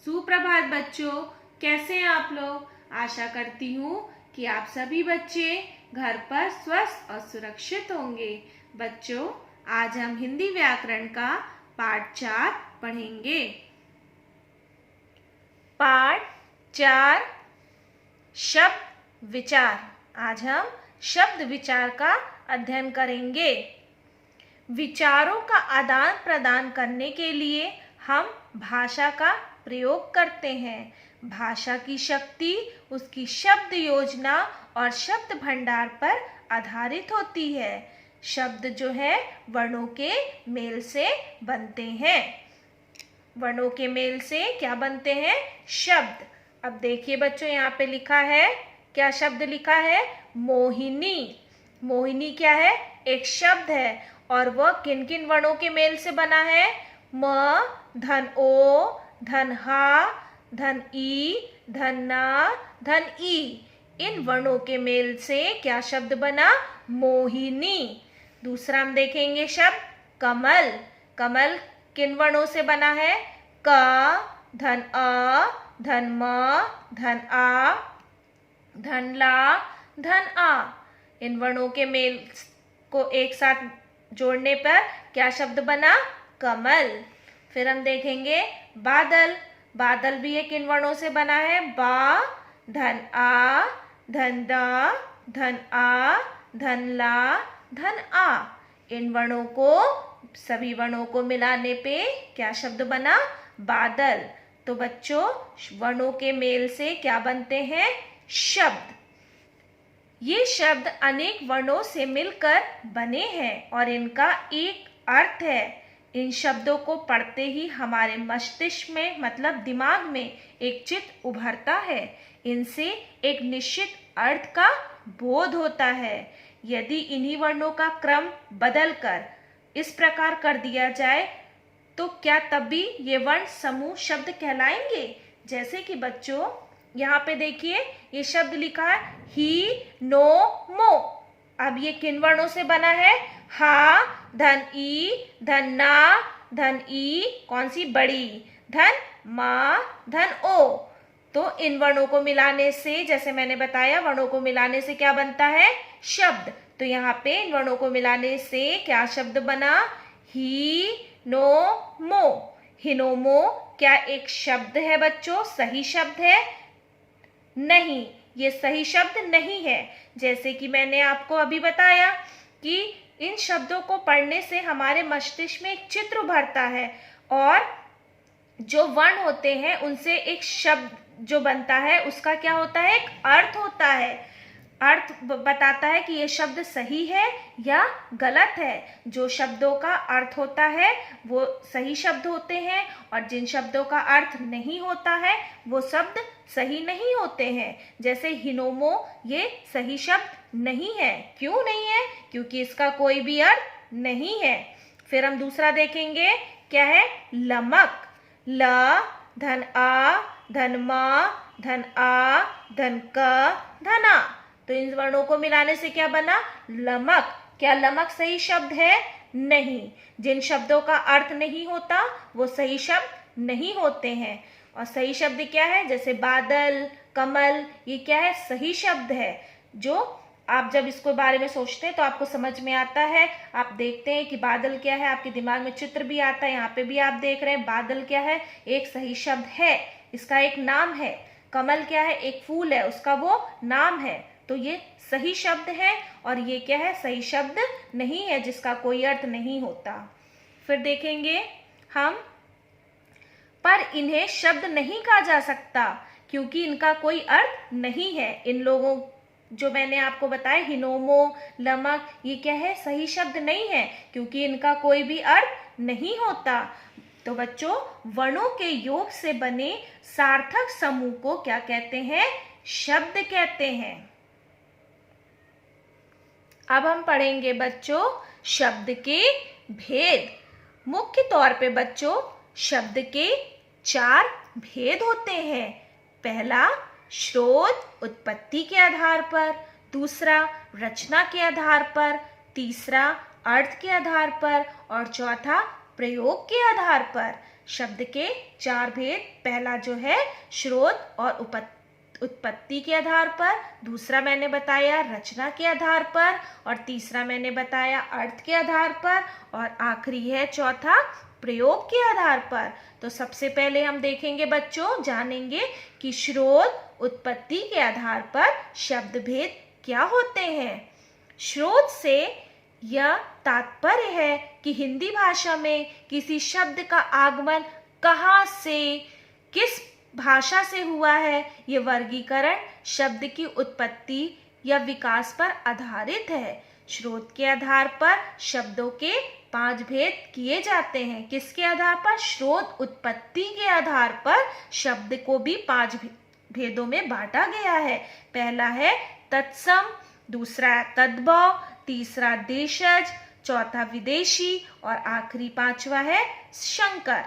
सुप्रभात बच्चों, कैसे हैं आप लोग। आशा करती हूँ कि आप सभी बच्चे घर पर स्वस्थ और सुरक्षित होंगे। बच्चों, आज हम हिंदी व्याकरण का पाठ 4 पढ़ेंगे। पाठ 4 शब्द विचार। आज हम शब्द विचार का अध्ययन करेंगे। विचारों का आदान प्रदान करने के लिए हम भाषा का प्रयोग करते हैं। भाषा की शक्ति उसकी शब्द योजना और शब्द भंडार पर आधारित होती है। शब्द जो है वर्णों के मेल से बनते हैं। वर्णों के मेल से क्या बनते हैं? शब्द। अब देखिए बच्चों, यहाँ पे लिखा है, क्या शब्द लिखा है? मोहिनी। मोहिनी क्या है? एक शब्द है और वह किन किन वर्णों के मेल से बना है? म, धन ओ, धन हा, धन ई, धन ना, धन ई। इन वर्णों के मेल से क्या शब्द बना? मोहिनी। दूसरा हम देखेंगे शब्द कमल। कमल किन वर्णों से बना है? क, धन अ, धन म, धन आ, धन ला, धन आ। इन वर्णों के मेल को एक साथ जोड़ने पर क्या शब्द बना? कमल। फिर हम देखेंगे बादल। बादल भी किन वर्णों से बना है? बा, धन आ, धन दा, धन आ, धन ला, धन आ। इन वर्णों को, सभी वर्णों को मिलाने पे क्या शब्द बना? बादल। तो बच्चों, वर्णों के मेल से क्या बनते हैं? शब्द। ये शब्द अनेक वर्णों से मिलकर बने हैं और इनका एक अर्थ है। इन शब्दों को पढ़ते ही हमारे मस्तिष्क में, मतलब दिमाग में एक चित्र उभरता है। इनसे एक निश्चित अर्थ का बोध होता है। यदि इन्हीं वर्णों का क्रम बदलकर इस प्रकार कर दिया जाए तो क्या तब भी ये वर्ण समूह शब्द कहलाएंगे? जैसे कि बच्चों यहाँ पे देखिए, ये शब्द लिखा है ही, नो, मो। अब ये किन वर्णों से बना है? हा, धन ई, धन ना, धन ई, कौन सी? बड़ी, धन मा, धन ओ। तो इन वर्णों को मिलाने से, जैसे मैंने बताया, वर्णों को मिलाने से क्या बनता है? शब्द। तो यहाँ पे इन वर्णों को मिलाने से क्या शब्द बना? ही, नो, मो। हिनोमो क्या एक शब्द है बच्चों? सही शब्द है? नहीं, ये सही शब्द नहीं है। जैसे कि मैंने आपको अभी बताया कि इन शब्दों को पढ़ने से हमारे मस्तिष्क में एक चित्र उभरता है और जो वर्ण होते हैं उनसे एक शब्द जो बनता है उसका क्या होता है? एक अर्थ होता है। अर्थ बताता है कि ये शब्द सही है या गलत है। जो शब्दों का अर्थ होता है वो सही शब्द होते हैं और जिन शब्दों का अर्थ नहीं होता है वो शब्द सही नहीं होते हैं। जैसे हिनोमो, ये सही शब्द नहीं है। क्यों नहीं है? क्योंकि इसका कोई भी अर्थ नहीं है। फिर हम दूसरा देखेंगे, क्या है? लमक। ल, धन आ, धन मा, धन आ, धन क, धन आ। तो इन वर्णों को मिलाने से क्या बना? लमक। क्या लमक सही शब्द है? नहीं। जिन शब्दों का अर्थ नहीं होता वो सही शब्द नहीं होते हैं। और सही शब्द क्या है? जैसे बादल, कमल, ये क्या है? सही शब्द है। जो आप जब इसको बारे में सोचते हैं तो आपको समझ में आता है। आप देखते हैं कि बादल क्या है, आपके दिमाग में चित्र भी आता है। यहाँ पे भी आप देख रहे हैं बादल क्या है? एक सही शब्द है, इसका एक नाम है। कमल क्या है? एक फूल है, उसका वो नाम है। तो ये सही शब्द है और ये क्या है? सही शब्द नहीं है, जिसका कोई अर्थ नहीं होता। फिर देखेंगे हम, पर इन्हें शब्द नहीं कहा जा सकता क्योंकि इनका कोई अर्थ नहीं है। इन लोगों जो मैंने आपको बताया, हिनोमो, लमक, ये क्या है? सही शब्द नहीं है क्योंकि इनका कोई भी अर्थ नहीं होता। तो बच्चों, वर्णों के योग से बने सार्थक समूह को क्या कहते हैं? शब्द कहते हैं। अब हम पढ़ेंगे बच्चों शब्द के भेद। मुख्य तौर पे बच्चों शब्द के 4 भेद होते हैं। पहला, स्रोत उत्पत्ति के आधार पर। दूसरा, रचना के आधार पर। तीसरा, अर्थ के आधार पर। और चौथा, प्रयोग के आधार पर। शब्द के 4 भेद, पहला जो है स्रोत और उत्पत्ति के आधार पर, दूसरा मैंने बताया रचना के आधार पर, और तीसरा मैंने बताया अर्थ के आधार पर, और आखिरी है चौथा प्रयोग के आधार पर। तो सबसे पहले हम देखेंगे बच्चों, जानेंगे कि स्रोत उत्पत्ति के आधार पर शब्द भेद क्या होते हैं। स्रोत से यह तात्पर्य है कि हिंदी भाषा में किसी शब्द का आगमन कहाँ से, किस भाषा से हुआ है। ये वर्गीकरण शब्द की उत्पत्ति या विकास पर आधारित है। स्रोत के आधार पर शब्दों के 5 भेद किए जाते हैं। किसके आधार पर? स्रोत उत्पत्ति के आधार पर शब्द को भी 5 भेदों में बांटा गया है। पहला है तत्सम, दूसरा तद्भव, तीसरा देशज, चौथा विदेशी और आखिरी 5वां है संकर।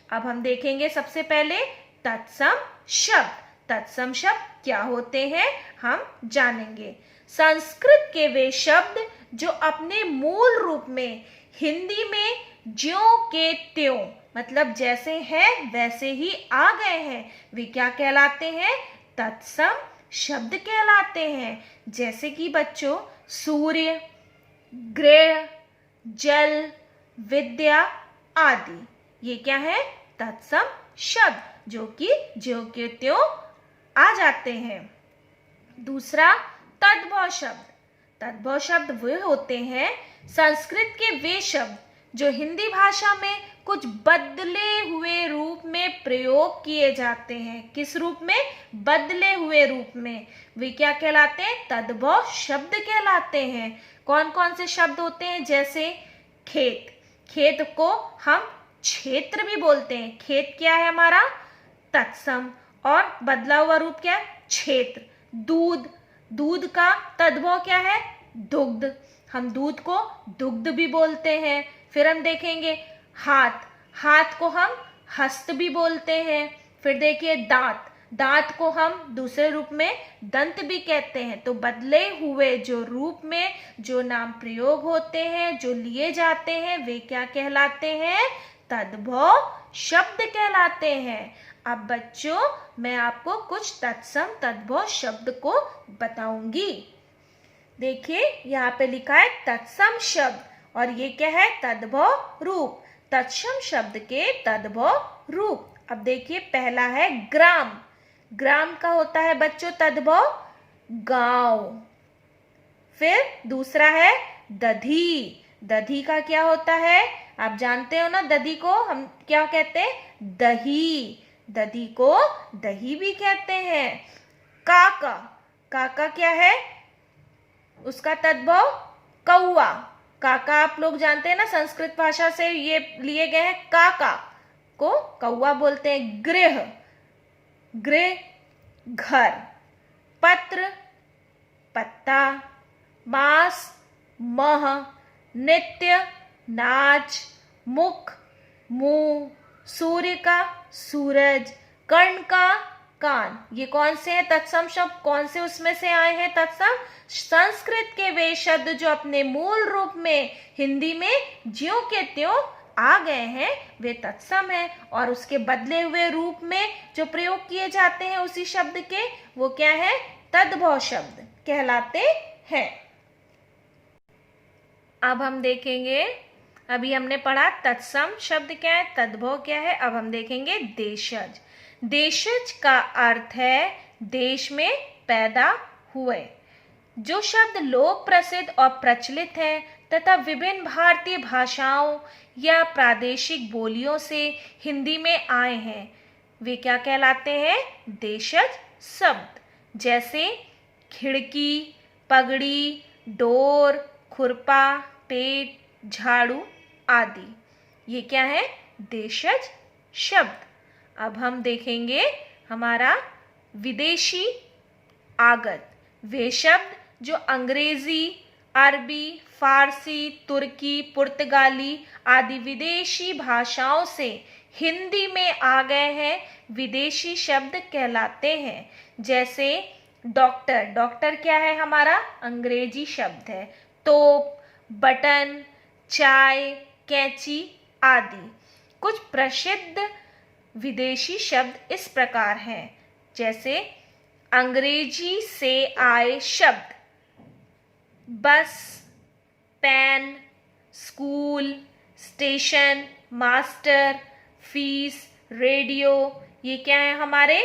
अब हम देखेंगे सबसे पहले तत्सम शब्द। तत्सम शब्द क्या होते हैं हम जानेंगे। संस्कृत के वे शब्द जो अपने मूल रूप में हिंदी में ज्यों के त्यों, मतलब जैसे हैं वैसे ही आ गए हैं, वे क्या कहलाते हैं? तत्सम शब्द कहलाते हैं। जैसे कि बच्चों सूर्य, गृह, जल, विद्या आदि, ये क्या है? तत्सम शब्द जो कि ज्यों के त्यों आ जाते हैं। दूसरा तद्भव शब्द। तद्भव शब्द वे होते हैं संस्कृत के वे शब्द जो हिंदी भाषा में कुछ बदले हुए रूप में प्रयोग किए जाते हैं। किस रूप में? बदले हुए रूप में। वे क्या कहलाते हैं? तद्भव शब्द कहलाते हैं। कौन कौन से शब्द होते हैं? जैसे खेत, खेत को हम क्षेत्र भी बोलते हैं। खेत क्या है हमारा? तत्सम, और बदला हुआ रूप क्या है? क्षेत्र। दूध, दूध का तद्भव क्या है? दुग्ध, हम दूध को दुग्ध भी बोलते हैं। फिर हम देखेंगे हाथ, हाथ को हम हस्त भी बोलते हैं। फिर देखिए दांत, दांत को हम दूसरे रूप में दंत भी कहते हैं। तो बदले हुए जो रूप में जो नाम प्रयोग होते हैं, जो लिए जाते हैं, वे क्या कहलाते हैं? तद्भव शब्द कहलाते हैं। अब बच्चों मैं आपको कुछ तत्सम तद्भव शब्द को बताऊंगी। देखिए यहाँ पे लिखा है तत्सम शब्द, और ये क्या है? तद्भव रूप। तत्सम शब्द के तद्भव रूप। अब देखिए पहला है ग्राम। ग्राम का होता है बच्चों तद्भव गांव। फिर दूसरा है दधी। दधी का क्या होता है? आप जानते हो ना, दधी को हम क्या कहते हैं? दही। दधी को दही भी कहते हैं। काका, काका क्या है? उसका तद्भव कौआ। काका आप लोग जानते हैं ना, संस्कृत भाषा से ये लिए गए हैं। काका को कौआ बोलते हैं। गृह, गृह घर। पत्र पत्ता। मास मह। नित्य नाच। मुख मुंह। सूर्य का सूरज। कर्ण का कान। ये कौन से हैं तत्सम शब्द? कौन से उसमें से आए हैं तत्सम? संस्कृत के वे शब्द जो अपने मूल रूप में हिंदी में ज्यों के त्यों आ गए हैं, वे तत्सम हैं। और उसके बदले हुए रूप में जो प्रयोग किए जाते हैं उसी शब्द के, वो क्या है? तद्भव शब्द कहलाते हैं। अब हम देखेंगे, अभी हमने पढ़ा तत्सम शब्द क्या है, तद्भव क्या है। अब हम देखेंगे देशज। देशज का अर्थ है देश में पैदा हुए। जो शब्द लोक प्रसिद्ध और प्रचलित है तथा विभिन्न भारतीय भाषाओं या प्रादेशिक बोलियों से हिंदी में आए हैं, वे क्या कहलाते हैं? देशज शब्द। जैसे खिड़की, पगड़ी, डोर, खुरपा, पेट, झाड़ू आदि, ये क्या है? देशज शब्द। अब हम देखेंगे हमारा विदेशी आगत। वे शब्द जो अंग्रेजी, अरबी, फारसी, तुर्की, पुर्तगाली आदि विदेशी भाषाओं से हिंदी में आ गए हैं, विदेशी शब्द कहलाते हैं। जैसे डॉक्टर, डॉक्टर क्या है हमारा? अंग्रेजी शब्द है। तोप, बटन, चाय, कैंची आदि। कुछ प्रसिद्ध विदेशी शब्द इस प्रकार हैं, जैसे अंग्रेजी से आए शब्द bus, pen, school, station, master, fees, radio. ये क्या है हमारे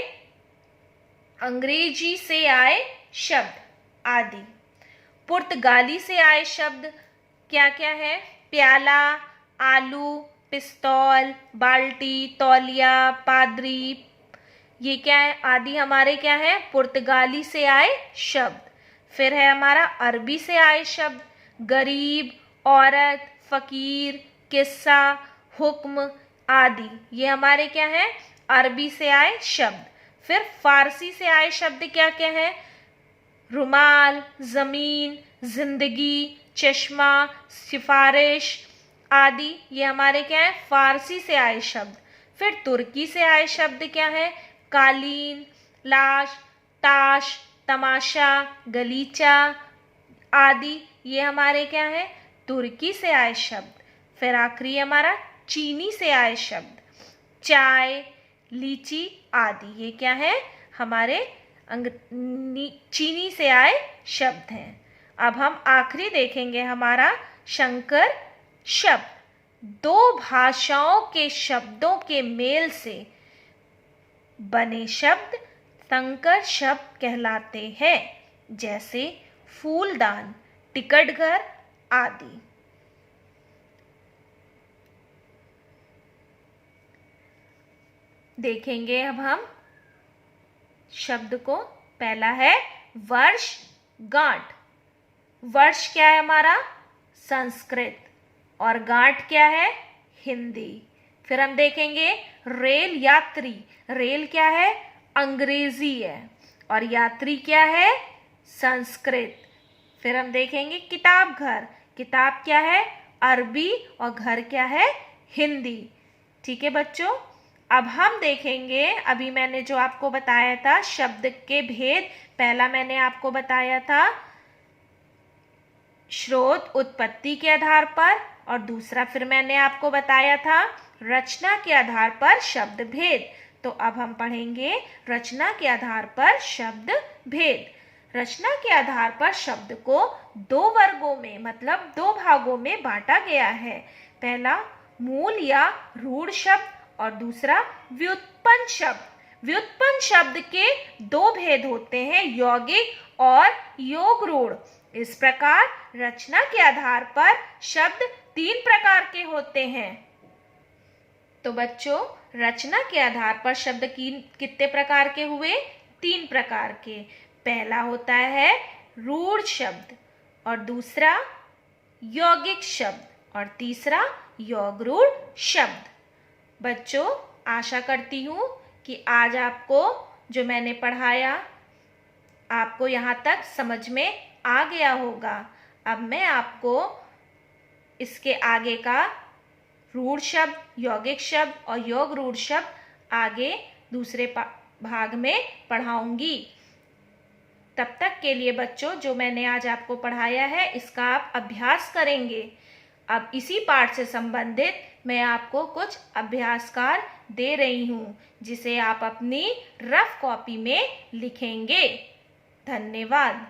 अंग्रेजी से आए शब्द आदि। पुर्तगाली से आए शब्द क्या क्या है? प्याला, आलू, पिस्तौल, बाल्टी, तौलिया, पादरी। ये क्या है? आदि हमारे क्या है? पुर्तगाली से आए शब्द। फिर है हमारा अरबी से आए शब्द गरीब, औरत, फकीर, किस्सा, हुक्म आदि। ये हमारे क्या है? अरबी से आए शब्द। फिर फारसी से आए शब्द क्या क्या है? रुमाल, जमीन, जिंदगी, चश्मा, सिफारिश आदि। ये हमारे क्या है? फारसी से आए शब्द। फिर तुर्की से आए शब्द क्या है? कालीन, लाश, ताश, तमाशा, गलीचा आदि। ये हमारे क्या है? तुर्की से आए शब्द। फिर आखिरी हमारा चीनी से आए शब्द चाय, लीची आदि। ये क्या है? हमारे चीनी से आए शब्द हैं। अब हम आखिरी देखेंगे हमारा संकर शब्द। दो भाषाओं के शब्दों के मेल से बने शब्द संकर शब्द कहलाते हैं, जैसे फूलदान, टिकट घर आदि। देखेंगे अब हम शब्द को। पहला है वर्षगांठ। वर्ष क्या है हमारा? संस्कृत। और गांठ क्या है? हिंदी। फिर हम देखेंगे रेल यात्री। रेल क्या है? अंग्रेजी है। और यात्री क्या है? संस्कृत। फिर हम देखेंगे किताब घर। किताब क्या है? अरबी। और घर क्या है? हिंदी। ठीक है बच्चों, अब हम देखेंगे, अभी मैंने जो आपको बताया था शब्द के भेद। पहला मैंने आपको बताया था स्रोत उत्पत्ति के आधार पर, और दूसरा फिर मैंने आपको बताया था रचना के आधार पर शब्द भेद। तो अब हम पढ़ेंगे रचना के आधार पर शब्द भेद। रचना के आधार पर शब्द को दो वर्गों में मतलब दो भागों में बांटा गया है। पहला मूल या रूढ़ शब्द और दूसरा व्युत्पन्न शब्द। व्युत्पन्न शब्द के दो भेद होते हैं, यौगिक और योग रूढ़। इस प्रकार रचना के आधार पर शब्द तीन प्रकार के होते हैं। तो बच्चों, रचना के आधार पर शब्द कितने प्रकार के हुए? तीन प्रकार के। पहला होता है रूढ़ शब्द, और दूसरा यौगिक शब्द, और तीसरा योग रूढ़ शब्द। बच्चों, आशा करती हूँ कि आज आपको जो मैंने पढ़ाया आपको यहाँ तक समझ में आ गया होगा। अब मैं आपको इसके आगे का रूढ़ शब्द, यौगिक शब्द और योग रूढ़ शब्द आगे दूसरे भाग में पढ़ाऊंगी। तब तक के लिए बच्चों, जो मैंने आज आपको पढ़ाया है इसका आप अभ्यास करेंगे। अब इसी पाठ से संबंधित मैं आपको कुछ अभ्यास कार्य दे रही हूँ, जिसे आप अपनी रफ कॉपी में लिखेंगे। धन्यवाद।